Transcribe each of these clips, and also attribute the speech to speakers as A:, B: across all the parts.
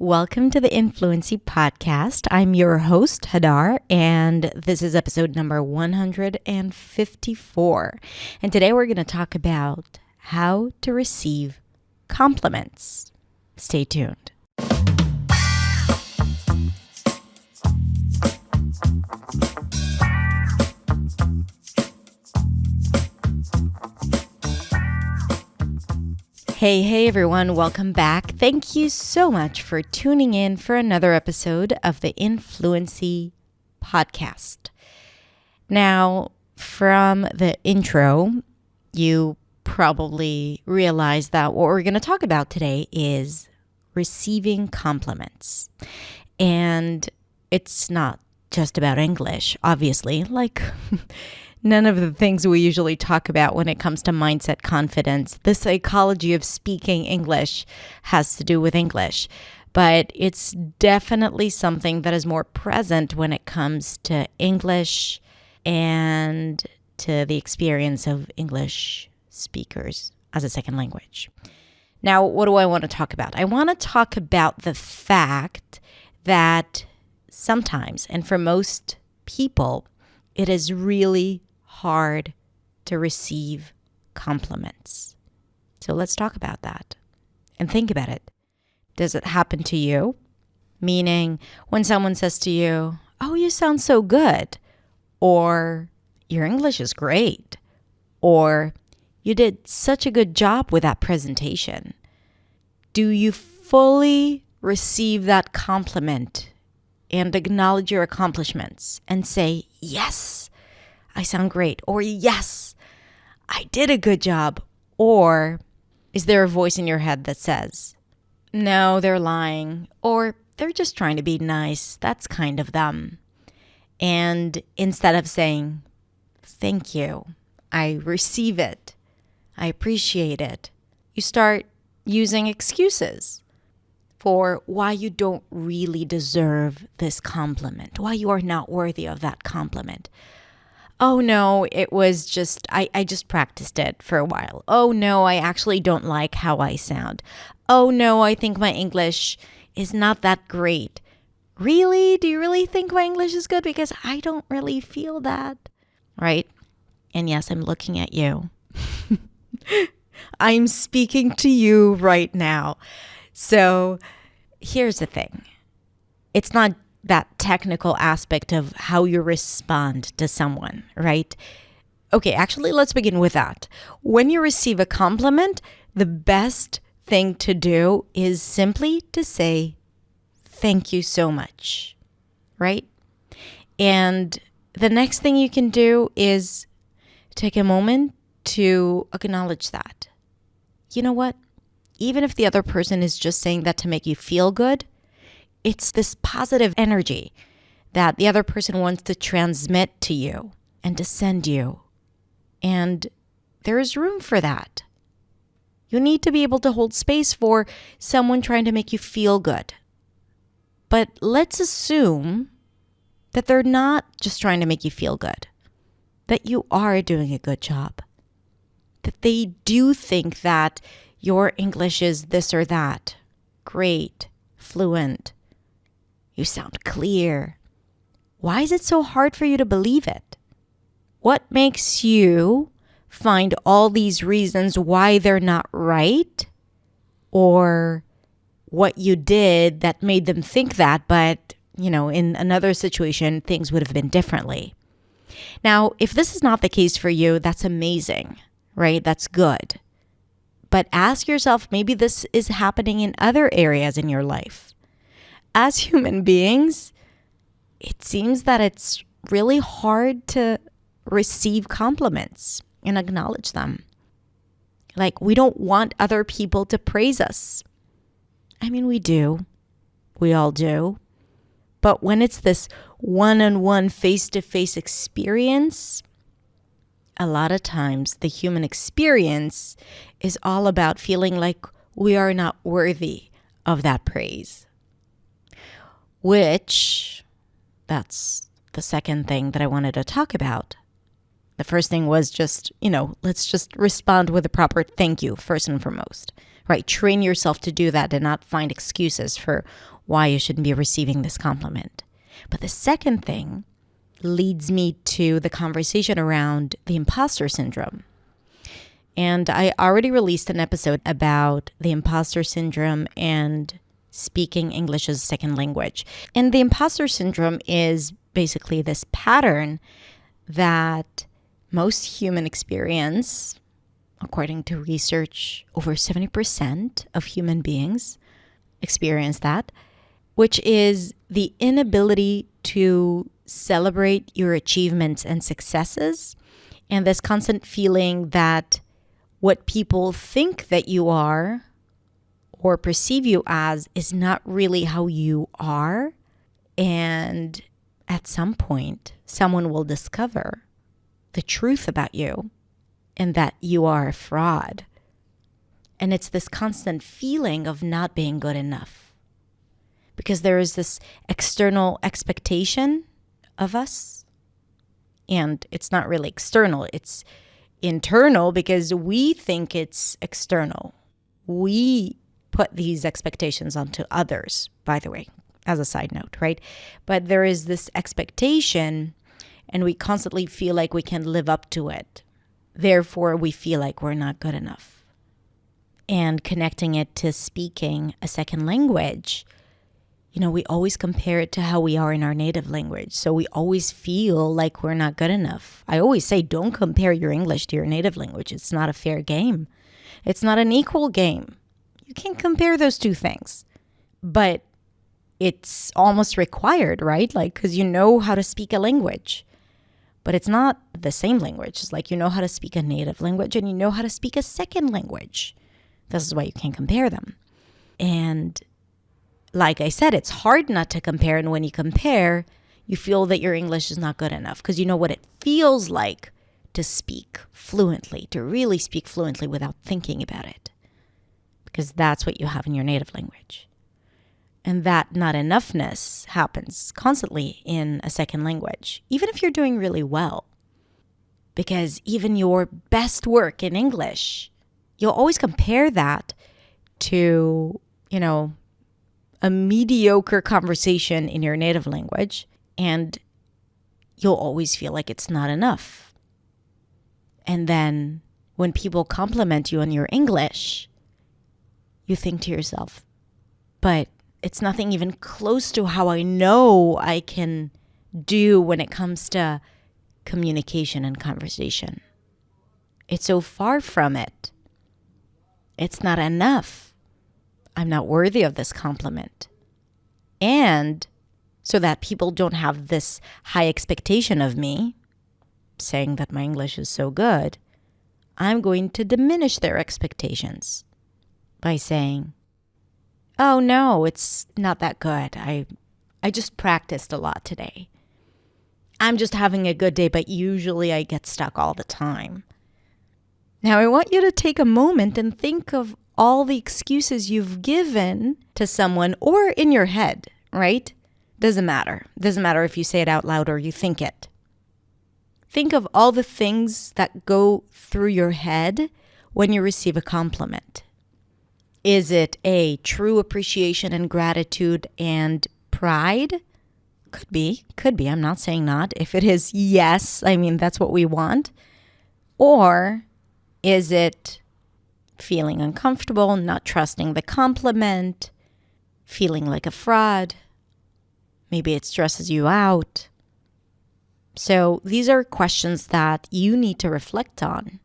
A: Welcome to the Fluency podcast. I'm your host, Hadar, and this is episode number 154. And today we're going to talk about how to receive compliments. Stay tuned. Hey everyone, welcome back. Thank you so much for tuning in for another episode of the Fluency podcast. Now, from the intro, you probably realize that what we're going to talk about today is receiving compliments. And it's not just about English, obviously, like none of the things we usually talk about when it comes to mindset, confidence, the psychology of speaking English has to do with English. But it's definitely something that is more present when it comes to English and to the experience of English speakers as a second language. Now, what do I want to talk about? I want to talk about the fact that sometimes, and for most people, it is really hard to receive compliments. So let's talk about that and think about it. Does it happen to you? Meaning when someone says to you, "Oh, you sound so good," or "Your English is great," or "You did such a good job with that presentation." Do you fully receive that compliment and acknowledge your accomplishments and say, "Yes, I sound great," or "Yes, I did a good job"? Or is there a voice in your head that says, "No, they're lying," or "They're just trying to be nice. That's kind of them." And instead of saying, "Thank you, I receive it, I appreciate it," you start using excuses for why you don't really deserve this compliment, why you are not worthy of that compliment. "Oh no, it was just, I just practiced it for a while. Oh no, I actually don't like how I sound. Oh no, I think my English is not that great." Really? Do you really think my English is good? Because I don't really feel that. Right? And yes, I'm looking at you. I'm speaking to you right now. So here's the thing. It's not that technical aspect of how you respond to someone, right? Okay, actually, let's begin with that. When you receive a compliment, the best thing to do is simply to say, "Thank you so much," right? And the next thing you can do is take a moment to acknowledge that. You know what? Even if the other person is just saying that to make you feel good, it's this positive energy that the other person wants to transmit to you and to send you. And there is room for that. You need to be able to hold space for someone trying to make you feel good. But let's assume that they're not just trying to make you feel good, that you are doing a good job, that they do think that your English is this or that, great, fluent, you sound clear. Why is it so hard for you to believe it? What makes you find all these reasons why they're not right? Or what you did that made them think that, but, in another situation, things would have been differently. Now, if this is not the case for you, that's amazing, right? That's good. But ask yourself, maybe this is happening in other areas in your life. As human beings, it seems that it's really hard to receive compliments and acknowledge them. Like, we don't want other people to praise us. I mean, we do. We all do. But when it's this one-on-one, face-to-face experience, a lot of times the human experience is all about feeling like we are not worthy of that praise. Which, that's the second thing that I wanted to talk about. The first thing was just, let's just respond with a proper thank you first and foremost, right? Train yourself to do that and not find excuses for why you shouldn't be receiving this compliment. But the second thing leads me to the conversation around the imposter syndrome. And I already released an episode about the imposter syndrome and speaking English as a second language. And the imposter syndrome is basically this pattern that most human experience, according to research, over 70% of human beings experience that, which is the inability to celebrate your achievements and successes, and this constant feeling that what people think that you are or perceive you as is not really how you are. And at some point, someone will discover the truth about you and that you are a fraud. And it's this constant feeling of not being good enough because there is this external expectation of us. And it's not really external, it's internal because we think it's external. We put these expectations onto others, by the way, as a side note, right? But there is this expectation and we constantly feel like we can live up to it. Therefore, we feel like we're not good enough. And connecting it to speaking a second language, we always compare it to how we are in our native language. So we always feel like we're not good enough. I always say, don't compare your English to your native language. It's not a fair game. It's not an equal game. You can't compare those two things. But it's almost required, right? Because you know how to speak a language. But it's not the same language. It's like you know how to speak a native language and you know how to speak a second language. This is why you can't compare them. And like I said, it's hard not to compare. And when you compare, you feel that your English is not good enough because you know what it feels like to speak fluently, to really speak fluently without thinking about it. Because that's what you have in your native language. And that not enoughness happens constantly in a second language, even if you're doing really well. Because even your best work in English, you'll always compare that to, a mediocre conversation in your native language, and you'll always feel like it's not enough. And then when people compliment you on your English, you think to yourself, but it's nothing even close to how I know I can do when it comes to communication and conversation. It's so far from it. It's not enough. I'm not worthy of this compliment. And so that people don't have this high expectation of me, saying that my English is so good, I'm going to diminish their expectations by saying, oh no, it's not that good. I just practiced a lot today. I'm just having a good day, but usually I get stuck all the time. Now I want you to take a moment and think of all the excuses you've given to someone or in your head, right? Doesn't matter. Doesn't matter if you say it out loud or you think it. Think of all the things that go through your head when you receive a compliment. Is it a true appreciation and gratitude and pride? Could be. I'm not saying not. If it is yes, that's what we want. Or is it feeling uncomfortable, not trusting the compliment, feeling like a fraud? Maybe it stresses you out. So these are questions that you need to reflect on.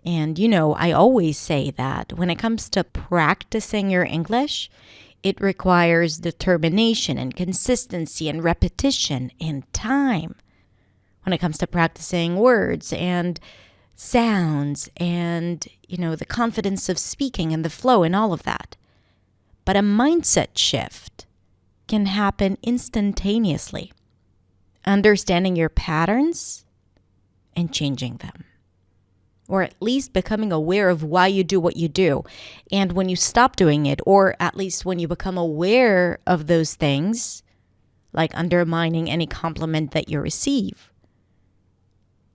A: And I always say that when it comes to practicing your English, it requires determination and consistency and repetition and time. When it comes to practicing words and sounds and, the confidence of speaking and the flow and all of that. But a mindset shift can happen instantaneously. Understanding your patterns and changing them. Or at least becoming aware of why you do what you do. And when you stop doing it, or at least when you become aware of those things, like undermining any compliment that you receive,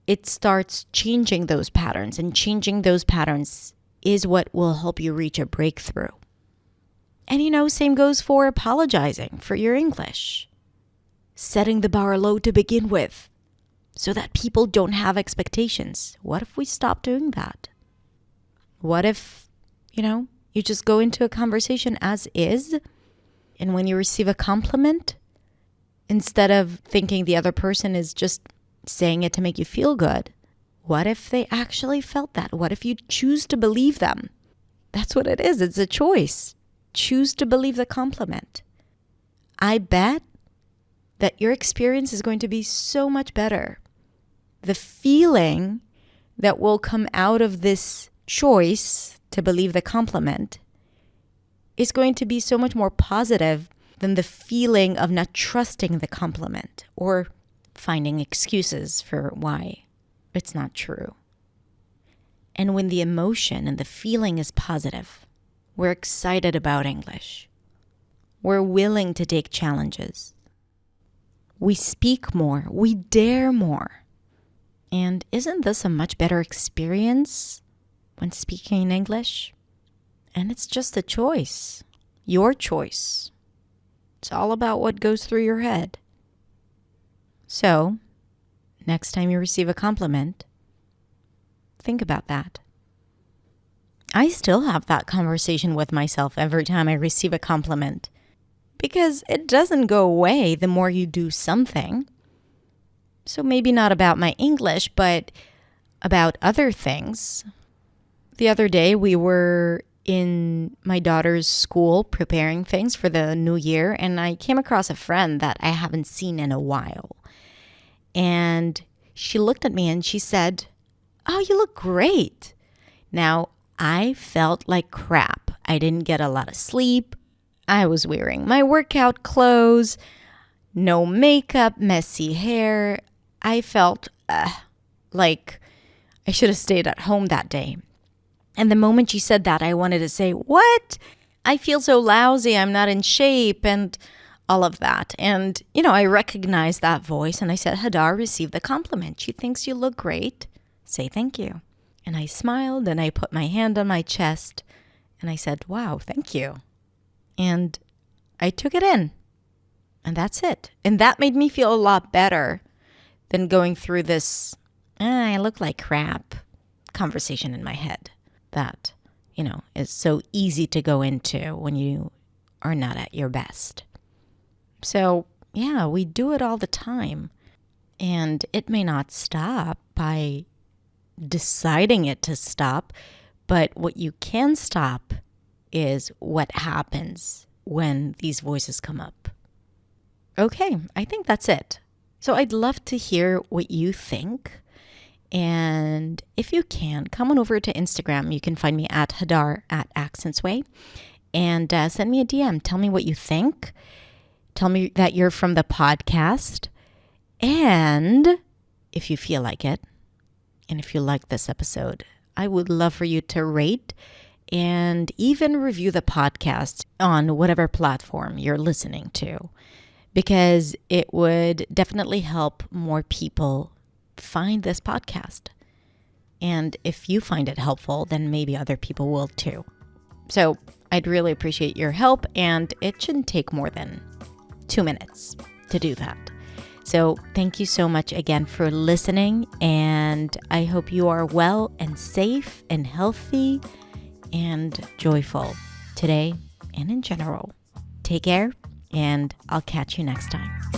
A: it starts changing those patterns. And changing those patterns is what will help you reach a breakthrough. And same goes for apologizing for your English. Setting the bar low to begin with so that people don't have expectations. What if we stop doing that? What if, you just go into a conversation as is, and when you receive a compliment, instead of thinking the other person is just saying it to make you feel good, what if they actually felt that? What if you choose to believe them? That's what it is. It's a choice. Choose to believe the compliment. I bet that your experience is going to be so much better. The feeling that will come out of this choice to believe the compliment is going to be so much more positive than the feeling of not trusting the compliment or finding excuses for why it's not true. And when the emotion and the feeling is positive, we're excited about English. We're willing to take challenges. We speak more. We dare more. And isn't this a much better experience when speaking in English? And it's just a choice. Your choice. It's all about what goes through your head. So, next time you receive a compliment, think about that. I still have that conversation with myself every time I receive a compliment because it doesn't go away the more you do something. So maybe not about my English, but about other things. The other day we were in my daughter's school preparing things for the new year, and I came across a friend that I haven't seen in a while. And she looked at me and she said, "Oh, you look great." Now, I felt like crap. I didn't get a lot of sleep. I was wearing my workout clothes, no makeup, messy hair. I felt like I should have stayed at home that day. And the moment she said that, I wanted to say, "What? I feel so lousy. I'm not in shape," and all of that. And, I recognized that voice and I said, "Hadar received the compliment. She thinks you look great. Say thank you." And I smiled and I put my hand on my chest and I said, "Wow, thank you." And I took it in. And that's it. And that made me feel a lot better than going through this, I look like crap conversation in my head that, is so easy to go into when you are not at your best. So, yeah, we do it all the time. And it may not stop by deciding it to stop, but what you can stop is what happens when these voices come up. Okay, I think that's it. So I'd love to hear what you think. And if you can, come on over to Instagram. You can find me at Hadar at Accentsway and send me a DM. Tell me what you think. Tell me that you're from the podcast. And if you feel like it, and if you like this episode, I would love for you to rate and even review the podcast on whatever platform you're listening to, because it would definitely help more people find this podcast. And if you find it helpful, then maybe other people will too. So I'd really appreciate your help, and it shouldn't take more than 2 minutes to do that. So thank you so much again for listening, and I hope you are well and safe and healthy and joyful today and in general. Take care, and I'll catch you next time.